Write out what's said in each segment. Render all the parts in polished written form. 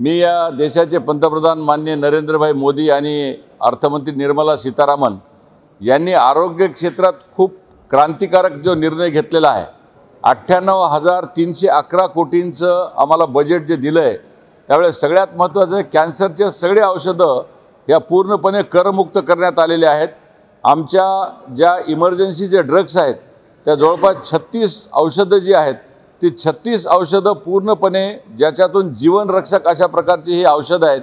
मी या देशाचे पंतप्रधान माननीय नरेंद्रभाई मोदी आणि अर्थमंत्री निर्मला सीतारामन यांनी आरोग्य क्षेत्रात खूप क्रांतिकारक जो निर्णय घेतलेला आहे, 98,311 कोटींचं आम्हाला बजेट जे दिलं आहे, त्यावेळेस सगळ्यात महत्त्वाचं कॅन्सरचे सगळे औषधं या पूर्णपणे करमुक्त करण्यात आलेले आहेत। आमच्या ज्या इमर्जन्सीचे ड्रग्स आहेत त्या जवळपास 36 औषधं जी आहेत ती 36 औषधं पूर्णपणे ज्याच्यातून जीवनरक्षक अशा प्रकारची ही औषधं आहेत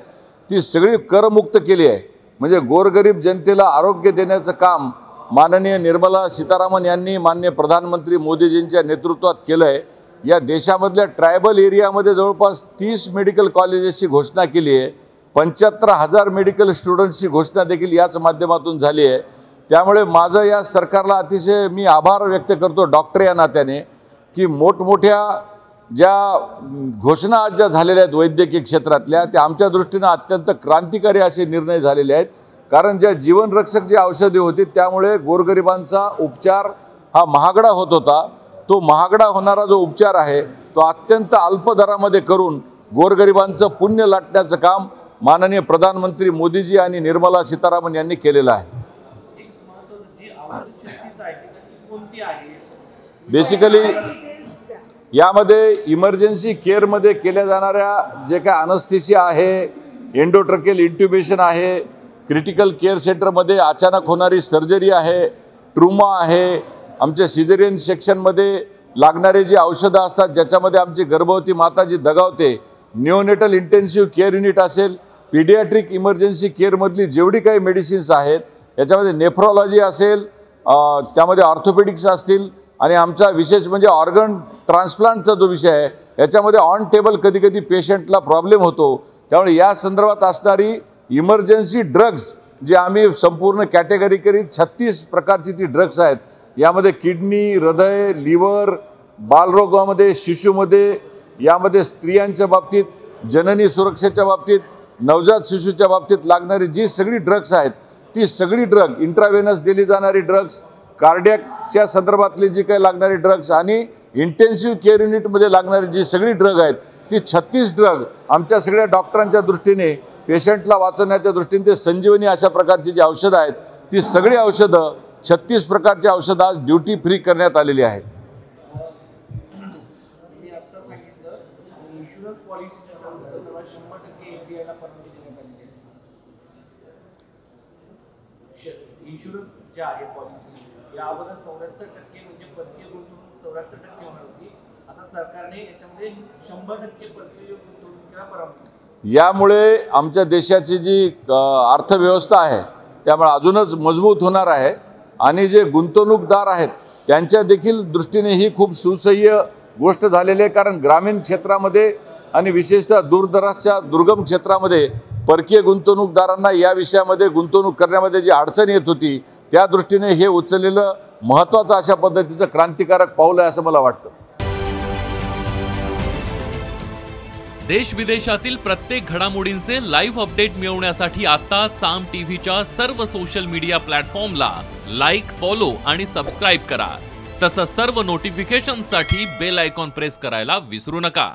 ती सगळी करमुक्त केली आहे। म्हणजे गोरगरीब जनतेला आरोग्य देण्याचं काम माननीय निर्मला सीतारामन यांनी माननीय प्रधानमंत्री मोदीजींच्या नेतृत्वात केलं आहे। या देशामधल्या ट्रायबल एरियामध्ये जवळपास 30 मेडिकल कॉलेजेसची घोषणा केली आहे। 75,000 मेडिकल स्टुडंट्सची घोषणा देखील याच माध्यमातून झाली आहे। त्यामुळे माझं या सरकारला अतिशय मी आभार व्यक्त करतो डॉक्टर या नात्याने की मोठमोठ्या ज्या घोषणा आज ज्या झालेल्या आहेत वैद्यकीय क्षेत्रातल्या त्या आमच्या दृष्टीने अत्यंत क्रांतिकारी असे निर्णय झालेले आहेत। कारण ज्या जीवनरक्षक जी औषधे होती त्यामुळे गोरगरिबांचा उपचार हा महागडा होत होता, तो महागडा होणारा जो उपचार आहे तो अत्यंत अल्प दरामध्ये करून गोरगरिबांचं पुण्य लाटण्याचं काम माननीय प्रधानमंत्री मोदीजी आणि निर्मला सीतारामन यांनी केलेलं आहे। बेसिकली यामध्ये इमर्जन्सी केअरमध्ये केल्या जाणाऱ्या जे काय अनस्थेसिया आहे, एंडोट्रकेल इंट्युबेशन आहे, क्रिटिकल केअर सेंटरमध्ये अचानक होणारी सर्जरी आहे, ट्रूमा आहे, आमच्या सिझेरियन सेक्शनमध्ये लागणारे जी औषधं असतात ज्याच्यामध्ये आमची गर्भवती माता जी दगावते, निओनेटल इंटेन्सिव्ह केअर युनिट असेल, पीडियाट्रिक इमर्जन्सी केअरमधली जेवढी काही मेडिसिन्स आहेत याच्यामध्ये नेफ्रोलॉजी असेल, त्यामध्ये ऑर्थोपेडिक्स असतील आणि आमचा विशेष म्हणजे ऑर्गन ट्रान्सप्लांटचा जो विषय आहे याच्यामध्ये ऑन टेबल कधी कधी पेशंटला प्रॉब्लेम होतो। त्यामुळे या संदर्भात असणारी इमर्जन्सी ड्रग्स जे आम्ही संपूर्ण कॅटेगरी करीत 36 प्रकारची ती ड्रग्स आहेत। यामध्ये किडनी, हृदय, लिव्हर, बालरोगामध्ये, शिशुमध्ये, यामध्ये स्त्रियांच्या बाबतीत, जननी सुरक्षेच्या बाबतीत, नवजात शिशूच्या बाबतीत लागणारी जी सगळी ड्रग्स आहेत ती सगळी ड्रग, इंट्रावेनस दिली जाणारी ड्रग्स, कार्डियकच्या संदर्भातली जी काही लागणारी ड्रग्स आणि इंटेन्सिव्ह केअर युनिटमध्ये लागणारी जी सगळी ड्रग आहेत ती 36 ड्रग आमच्या सगळ्या डॉक्टरांच्या दृष्टीने पेशंटला वाचवण्याच्या दृष्टीने ते संजीवनी अशा प्रकारची जी औषधं आहेत ती सगळी औषधं 36 प्रकारची औषधं आज ड्युटी फ्री करण्यात आलेली आहेत। यामुळे आमच्या देशाची जी अर्थव्यवस्था आहे त्यामुळे अजूनच मजबूत होणार आहे आणि जे गुंतवणूकदार आहेत त्यांच्या देखील दृष्टीने ही खूप सुसह्य गोष्ट झालेली आहे। कारण ग्रामीण क्षेत्रामध्ये आणि विशेषतः दूरदराजच्या दुर्गम क्षेत्रामध्ये परकीय गुंतवणूकदारांना या विषयामध्ये गुंतवणूक करण्यामध्ये जी अडचण येत होती त्या दृष्टीने हे उचललेलं महत्त्वाचं अशा पद्धतीचं क्रांतिकारक पाऊल आहे असं मला वाटतं। देश विदेशातील प्रत्येक घडामोडींचे लाईव्ह अपडेट मिळवण्यासाठी आता साम टीव्हीच्या सर्व सोशल मीडिया प्लॅटफॉर्मला लाईक, फॉलो आणि सबस्क्राईब करा। तसंच सर्व नोटिफिकेशनसाठी बेल आयकॉन प्रेस करायला विसरू नका।